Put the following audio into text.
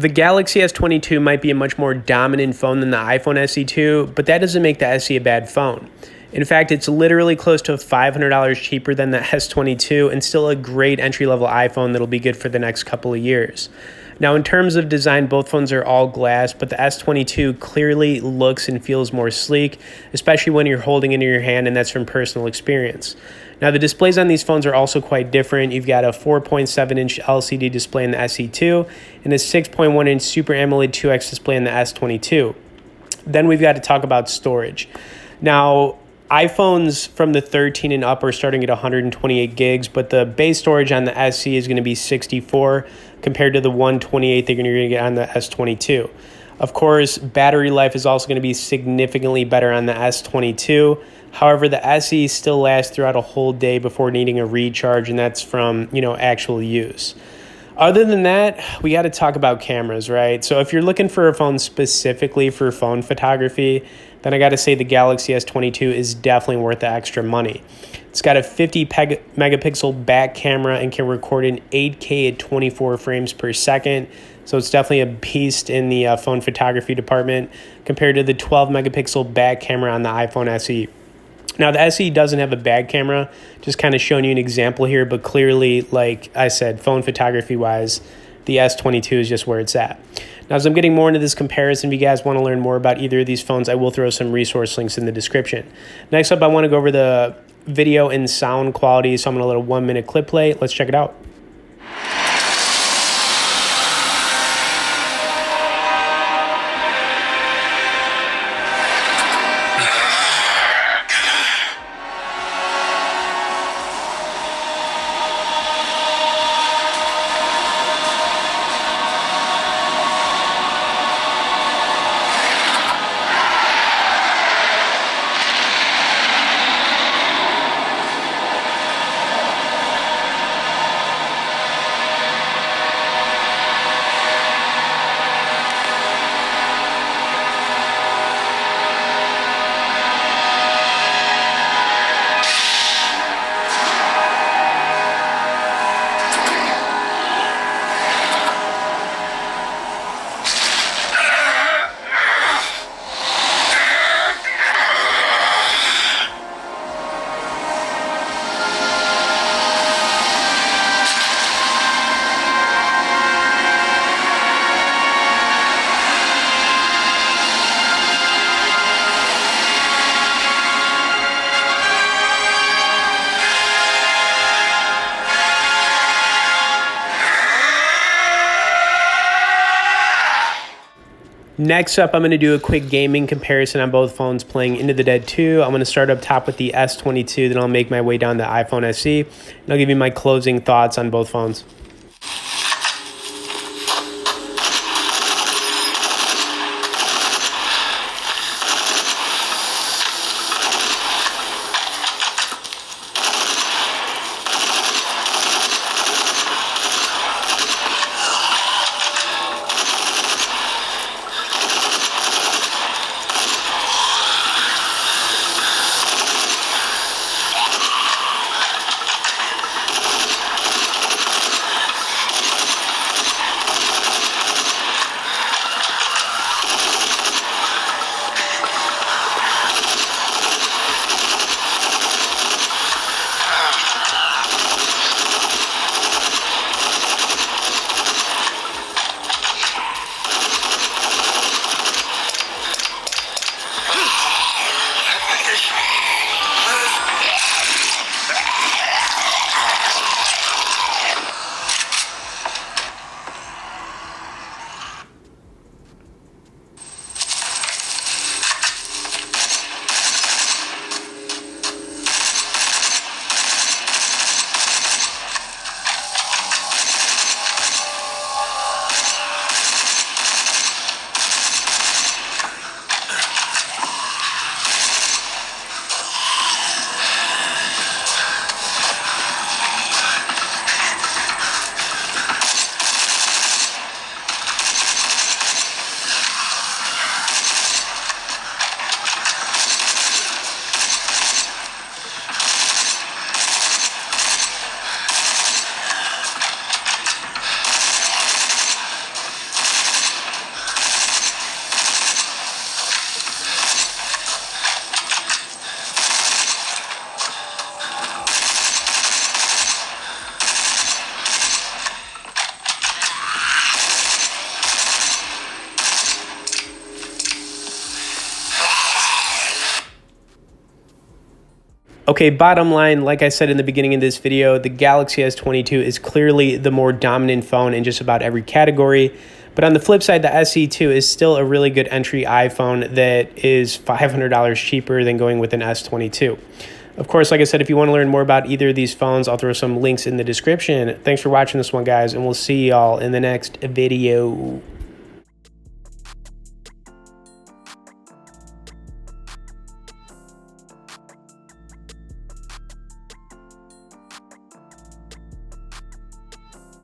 The Galaxy S22 might be a much more dominant phone than the iPhone SE2, but that doesn't make the SE a bad phone. In fact, it's literally close to $500 cheaper than the S22 and still a great entry-level iPhone that'll be good for the next couple of years. Now, in terms of design, both phones are all glass, but the S22 clearly looks and feels more sleek, especially when you're holding it in your hand, and that's from personal experience. Now, the displays on these phones are also quite different. You've got a 4.7-inch LCD display in the SE2 and a 6.1-inch Super AMOLED 2X display in the S22. Then we've got to talk about storage. Now, iPhones from the 13 and up are starting at 128 gigs, but the base storage on the SE is going to be 64 compared to the 128 that you're going to get on the S22. Of course, battery life is also going to be significantly better on the S22. However, the SE still lasts throughout a whole day before needing a recharge, and that's from, actual use. Other than that, we got to talk about cameras, right? So if you're looking for a phone specifically for phone photography, then I got to say the Galaxy S22 is definitely worth the extra money. It's got a 50 megapixel back camera and can record in 8K at 24 frames per second. So it's definitely a beast in the phone photography department compared to the 12 megapixel back camera on the iPhone SE. Now, the SE doesn't have a back camera, just kind of showing you an example here, but clearly, like I said, phone photography-wise, the S22 is just where it's at. Now, as I'm getting more into this comparison, if you guys want to learn more about either of these phones, I will throw some resource links in the description. Next up, I want to go over the video and sound quality, so I'm going to let a 1-minute clip play. Let's check it out. Next up, I'm going to do a quick gaming comparison on both phones playing Into the Dead 2. I'm going to start up top with the S22, then I'll make my way down to the iPhone SE, and I'll give you my closing thoughts on both phones. Okay, bottom line, like I said in the beginning of this video, the Galaxy S22 is clearly the more dominant phone in just about every category. But on the flip side, the SE2 is still a really good entry iPhone that is $500 cheaper than going with an S22. Of course, like I said, if you want to learn more about either of these phones, I'll throw some links in the description. Thanks for watching this one, guys, and we'll see y'all in the next video.